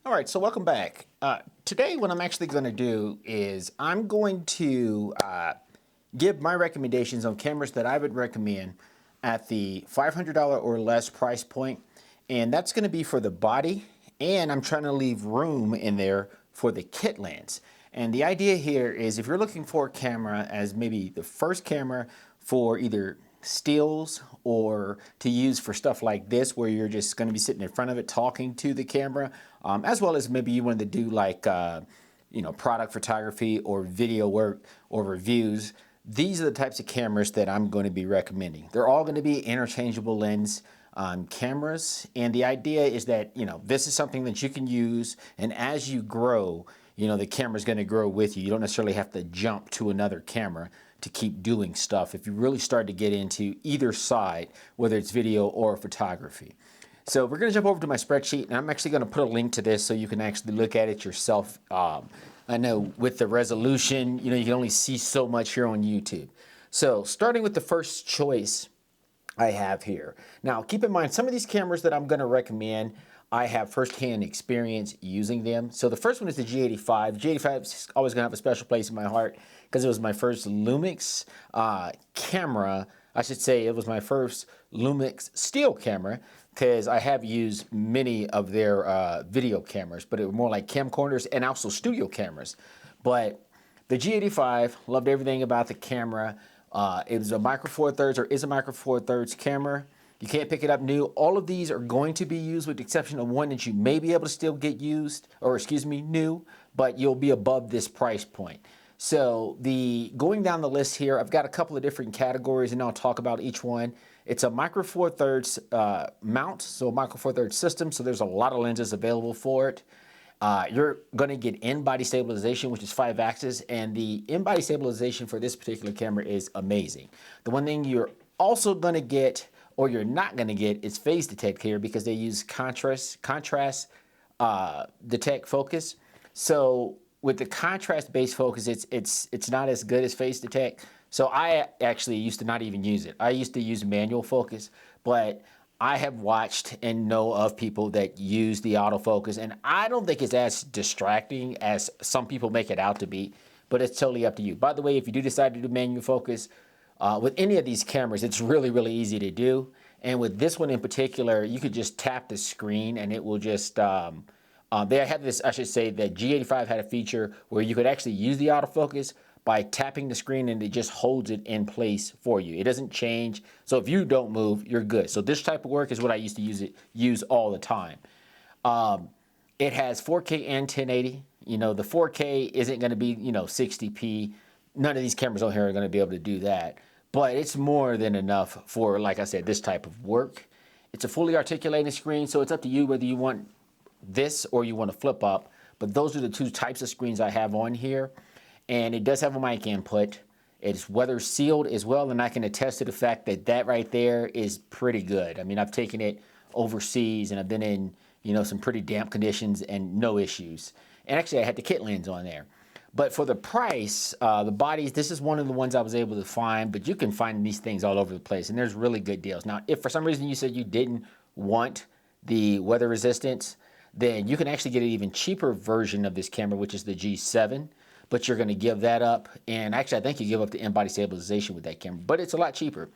All right, so welcome back. Today what I'm actually going to do is I'm going to give my recommendations on cameras that I would recommend at the $500 or less price point, and that's going to be for the body, and I'm trying to leave room in there for the kit lens. And the idea here is if you're looking for a camera as maybe the first camera for either stills or to use for stuff like this where you're just going to be sitting in front of it talking to the camera, as well as maybe you wanted to do like product photography or video work or reviews. These are the types of cameras that I'm going to be recommending. They're all going to be interchangeable lens cameras, and the idea is that this is something that you can use, and as you grow, the camera's going to grow with you. You don't necessarily have to jump to another camera to keep doing stuff if you really start to get into either side, whether it's video or photography. So we're going to jump over to my spreadsheet, and I'm actually going to put a link to this so you can actually look at it yourself. I know with the resolution, you can only see so much here on YouTube. So starting with the first choice I have here. Now keep in mind, some of these cameras that I'm going to recommend, I have firsthand experience using them. So the first one is the G85. G85 is always going to have a special place in my heart because it was my first Lumix camera. I should say it was my first Lumix still camera because I have used many of their video cameras, but it was more like camcorders and also studio cameras. But the G85, loved everything about the camera. It was a micro four thirds or is a micro four thirds camera. You can't pick it up new. All of these are going to be used with the exception of one that you may be able to still get used, or excuse me, new, but you'll be above this price point. So going down the list here, I've got a couple of different categories and I'll talk about each one. It's a micro four thirds mount, so a micro four thirds system. So there's a lot of lenses available for it. You're going to get in-body stabilization, which is 5-axis, and the in-body stabilization for this particular camera is amazing. The one thing you're also going to get, or you're not going to get, is phase detect here because they use contrast detect focus. So with the contrast-based focus, it's not as good as phase detect. So I actually used to not even use it. I used to use manual focus, but I have watched and know of people that use the autofocus, and I don't think it's as distracting as some people make it out to be, but it's totally up to you. By the way, if you do decide to do manual focus, with any of these cameras, it's really, really easy to do. And with this one in particular, you could just tap the screen and it will just, they had this, I should say, that G85 had a feature where you could actually use the autofocus by tapping the screen and it just holds it in place for you. It doesn't change. So if you don't move, you're good. So this type of work is what I used to use all the time. It has 4K and 1080. The 4K isn't going to be, 60p. None of these cameras on here are going to be able to do that. But it's more than enough for, like I said, this type of work. It's a fully articulated screen, so it's up to you whether you want this or you want to flip up. But those are the two types of screens I have on here. And it does have a mic input. It's weather sealed as well, and I can attest to the fact that that right there is pretty good. I mean, I've taken it overseas and I've been in, some pretty damp conditions and no issues. And actually I had the kit lens on there. But for the price, the bodies, this is one of the ones I was able to find, but you can find these things all over the place, and there's really good deals. Now, if for some reason you said you didn't want the weather resistance, then you can actually get an even cheaper version of this camera, which is the G7, but you're going to give that up. And actually, I think you give up the in-body stabilization with that camera, but it's a lot cheaper.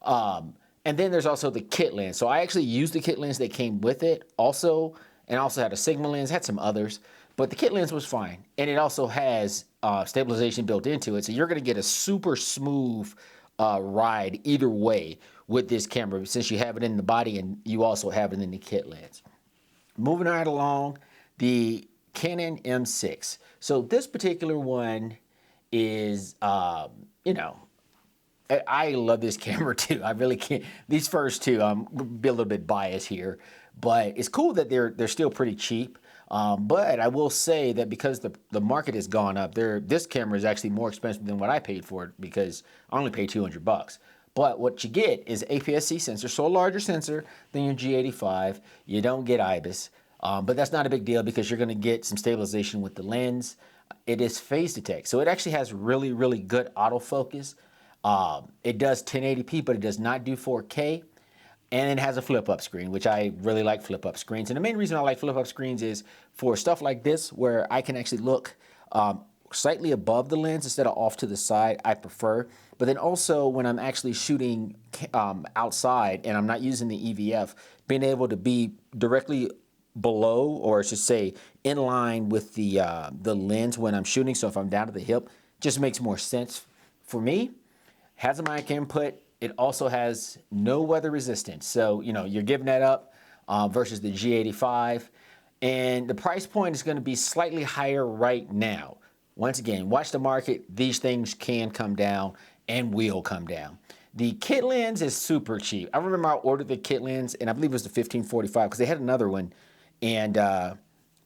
And then there's also the kit lens. So I actually used the kit lens that came with it also, and also had a Sigma lens, had some others. But the kit lens was fine, and it also has stabilization built into it, so you're going to get a super smooth ride either way with this camera since you have it in the body and you also have it in the kit lens. Moving right along, the Canon M6. So this particular one is, I love this camera too. I really can't. These first two, I'm going to be a little bit biased here, but it's cool that they're still pretty cheap. But I will say that because the market has gone up, this camera is actually more expensive than what I paid for it because I only paid $200. But what you get is APS-C sensor, so a larger sensor than your G85. You don't get IBIS, but that's not a big deal because you're going to get some stabilization with the lens. It is phase detect, so it actually has really, really good autofocus. It does 1080p, but it does not do 4K. and it has a flip-up screen, which I really like flip-up screens. And the main reason I like flip-up screens is for stuff like this, where I can actually look slightly above the lens instead of off to the side, I prefer. But then also when I'm actually shooting outside and I'm not using the EVF, being able to be directly below, or I should say in line with the lens when I'm shooting, so if I'm down to the hip, just makes more sense for me. Has a mic input. It also has no weather resistance, so you're giving that up versus the G85, and the price point is going to be slightly higher right now. Once again, watch the market. These things can come down and will come down. The kit lens is super cheap. I remember I ordered the kit lens, and I believe it was the 1545 because they had another one. And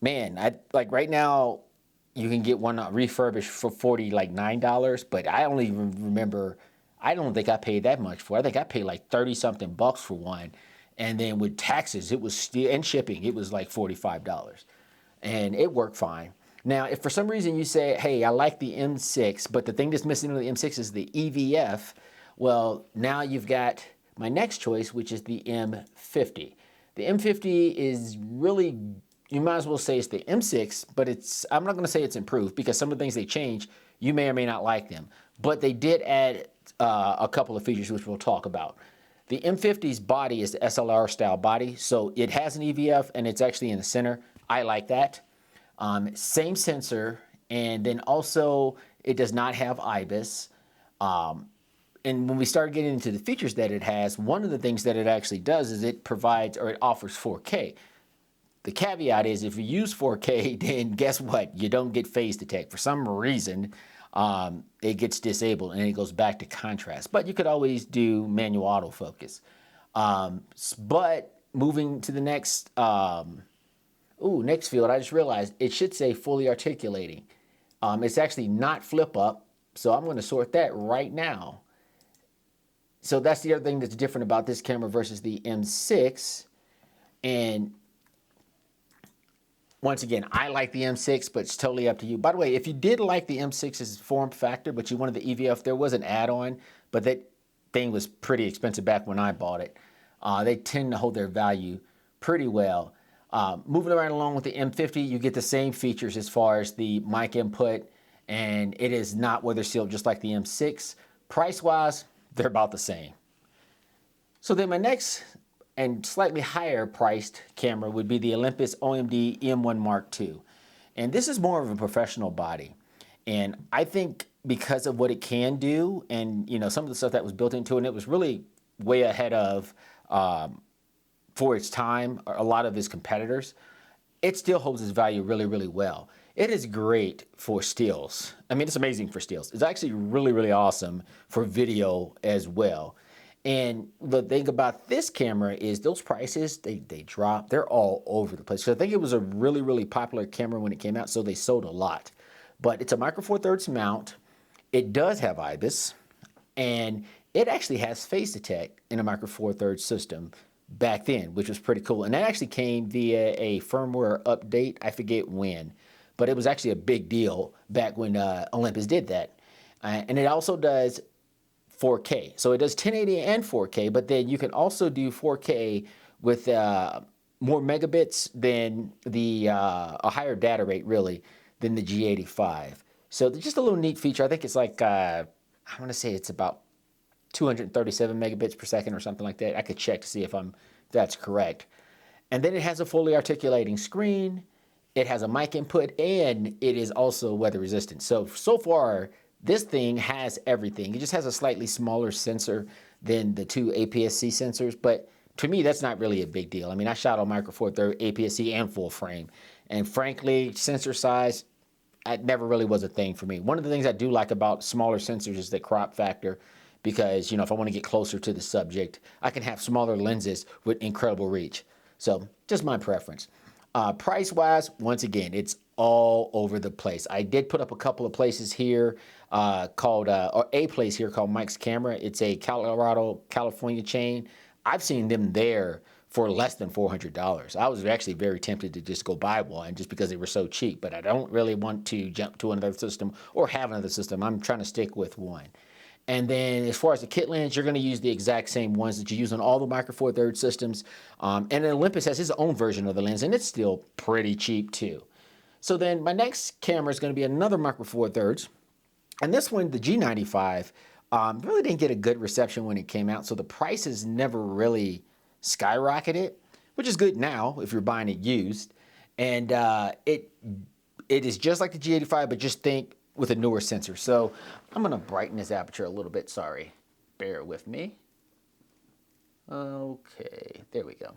man, like right now, you can get one refurbished for $49, but I only remember, I don't think I paid that much for it. I think I paid like 30 something bucks for one. And then with taxes, it was still, and shipping, it was like $45. And it worked fine. Now, if for some reason you say, hey, I like the M6, but the thing that's missing in the M6 is the EVF, well, now you've got my next choice, which is the M50. The M50 is really, you might as well say it's the M6, but I'm not going to say it's improved because some of the things they changed, you may or may not like them. But they did add a couple of features which we'll talk about. The M50's body is the SLR style body, so it has an EVF and it's actually in the center. I like that. Same sensor, and then also it does not have IBIS. And when we start getting into the features that it has, one of the things that it actually does is it provides, or it offers 4K. The caveat is if you use 4K, then guess what? You don't get phase detect. For some reason, it gets disabled and it goes back to contrast. But you could always do manual autofocus. But moving to the next, next field, I just realized it should say fully articulating. It's actually not flip up, so I'm going to sort that right now. So that's the other thing that's different about this camera versus the M6. And once again, I like the M6, but it's totally up to you. By the way, if you did like the M6's form factor, but you wanted the EVF, there was an add-on, but that thing was pretty expensive back when I bought it. They tend to hold their value pretty well. Moving right along with the M50, you get the same features as far as the mic input, and it is not weather sealed just like the M6. Price-wise, they're about the same. So then my next and slightly higher priced camera would be the Olympus OMD EM1 Mark II. And this is more of a professional body. And I think because of what it can do and some of the stuff that was built into it, and it was really way ahead of for its time, a lot of its competitors, it still holds its value really, really well. It is great for stills. I mean, it's amazing for stills. It's actually really, really awesome for video as well. And the thing about this camera is those prices, they drop. They're all over the place. So I think it was a really, really popular camera when it came out, so they sold a lot. But it's a micro four thirds mount. It does have IBIS, and it actually has phase detect in a micro four thirds system back then, which was pretty cool. And that actually came via a firmware update. I forget when, but it was actually a big deal back when Olympus did that. And it also does 4K. So it does 1080 and 4K, but then you can also do 4K with more megabits than a higher data rate really than the G85. So just a little neat feature. I think it's like, I want to say it's about 237 megabits per second or something like that. I could check to see if that's correct. And then it has a fully articulating screen. It has a mic input, and it is also weather resistant. So far, this thing has everything. It just has a slightly smaller sensor than the two APS-C sensors, but to me, that's not really a big deal. I mean, I shot on micro four thirds APS-C and full frame, and frankly, sensor size, it never really was a thing for me. One of the things I do like about smaller sensors is the crop factor, because if I want to get closer to the subject, I can have smaller lenses with incredible reach. So just my preference. Price-wise, once again, it's all over the place. I did put up a couple of places here or a place here called Mike's Camera. It's a California chain. I've seen them there for less than $400. I was actually very tempted to just go buy one just because they were so cheap, but I don't really want to jump to another system or have another system. I'm trying to stick with one. And then as far as the kit lens, you're going to use the exact same ones that you use on all the Micro Four Thirds systems. And then Olympus has his own version of the lens, and it's still pretty cheap too. So then my next camera is going to be another Micro Four Thirds. And this one, the G95, really didn't get a good reception when it came out. So the prices never really skyrocketed, which is good now if you're buying it used. And it is just like the G85, but just think with a newer sensor. So I'm gonna brighten this aperture a little bit, sorry. Bear with me. Okay, there we go.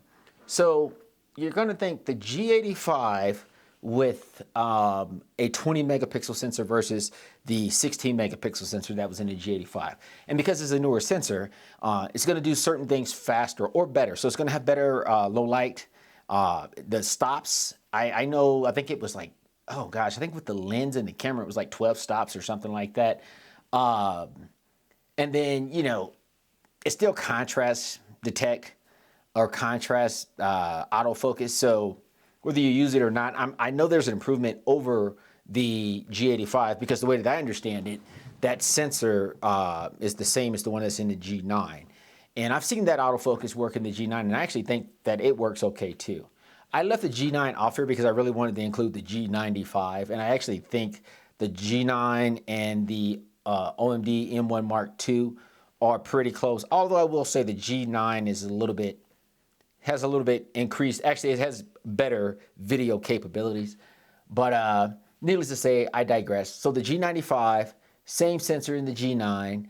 So you're gonna think the G85 with a 20 megapixel sensor versus the 16 megapixel sensor that was in the G85. And because it's a newer sensor, it's gonna do certain things faster or better. So it's gonna have better low light. The stops, I know, I think it was like, oh gosh, I think with the lens and the camera, it was like 12 stops or something like that. And then, you know, it still contrast detect or contrast autofocus. So whether you use it or not, I know there's an improvement over the G85 because the way that I understand it, that sensor is the same as the one that's in the G9. And I've seen that autofocus work in the G9, and I actually think that it works okay too. I left the G9 off here because I really wanted to include the G95, and I actually think the G9 and the OMD EM1 Mark II are pretty close. Although I will say the G9 is has a little bit increased. Actually, it has better video capabilities. But needless to say, I digress. So the G95, same sensor in the G9.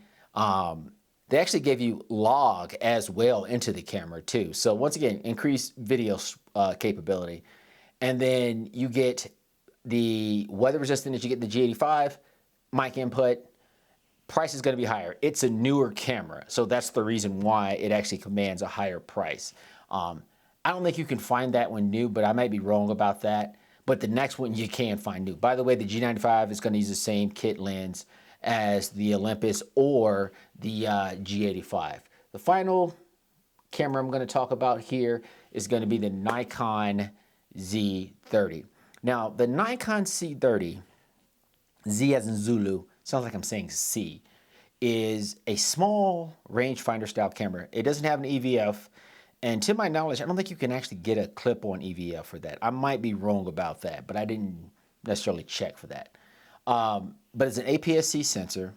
They actually gave you log as well into the camera too. So once again, increased video capability. And then you get the weather resistant that you get in the G85, mic input, price is gonna be higher. It's a newer camera, so that's the reason why it actually commands a higher price. I don't think you can find that one new, but I might be wrong about that. But the next one you can find new. By the way, the G95 is gonna use the same kit lens as the Olympus or the G85. The final camera I'm going to talk about here is going to be the Nikon Z30. Now, the Nikon Z30, Z as in Zulu, sounds like I'm saying C, is a small rangefinder style camera. It doesn't have an EVF, and to my knowledge, I don't think you can actually get a clip-on EVF for that. I might be wrong about that, but I didn't necessarily check for that. But it's an APS-C sensor,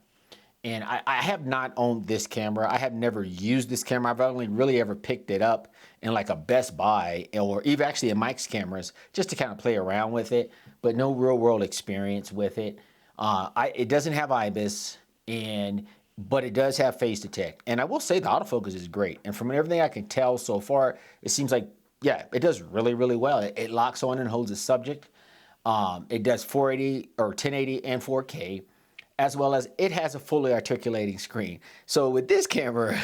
and I have not owned this camera. I have never used this camera. I've only really ever picked it up in like a Best Buy or even actually in Mike's cameras just to kind of play around with it, but no real world experience with it. It doesn't have IBIS, but it does have phase detect. And I will say the autofocus is great. And from everything I can tell so far, it seems like, yeah, it does really, really well. It locks on and holds a subject. It does 480 or 1080 and 4K, as well as it has a fully articulating screen. So with this camera,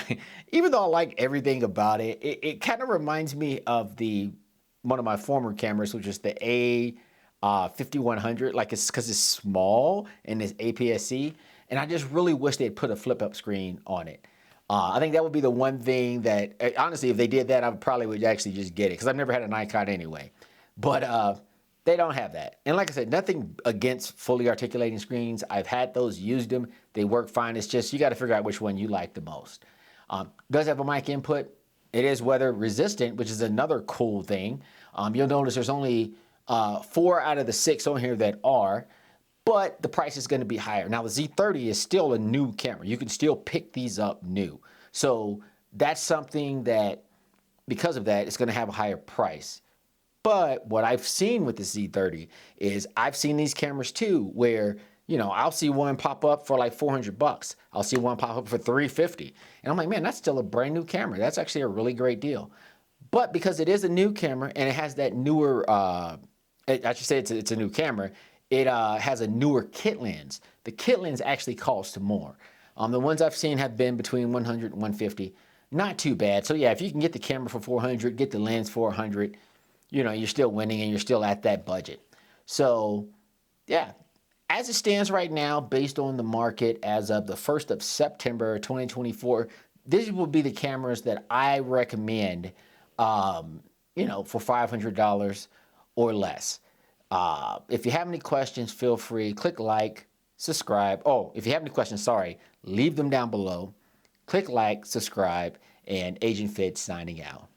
even though I like everything about it, it kind of reminds me of one of my former cameras, which is the A5100. Like it's because it's small and it's APS-C, and I just really wish they'd put a flip-up screen on it. I think that would be the one thing that, honestly, if they did that, I probably would actually just get it because I've never had a Nikon anyway. But they don't have that. And like I said, nothing against fully articulating screens. I've had those, used them. They work fine. It's just you got to figure out which one you like the most. Does have a mic input. It is weather resistant, which is another cool thing. You'll notice there's only 4 out of the 6 on here that are, but the price is going to be higher. Now the Z30 is still a new camera. You can still pick these up new. So that's something that, because of that, it's going to have a higher price. But what I've seen with the Z30 is I've seen these cameras too, where, you know, I'll see one pop up for like $400. I'll see one pop up for $350. And I'm like, man, that's still a brand new camera. That's actually a really great deal. But because it is a new camera and it has that newer, I should say it's a new camera, it has a newer kit lens. The kit lens actually costs more. The ones I've seen have been between $100 and $150. Not too bad. So yeah, if you can get the camera for $400, get the lens for $100, you know, you're still winning and you're still at that budget. So yeah, as it stands right now, based on the market as of the 1st of September 2024, these will be the cameras that I recommend, you know, for $500 or less. If you have any questions, feel free, click like, subscribe. Oh, if you have any questions, sorry, leave them down below. Click like, subscribe, and Agent Fit signing out.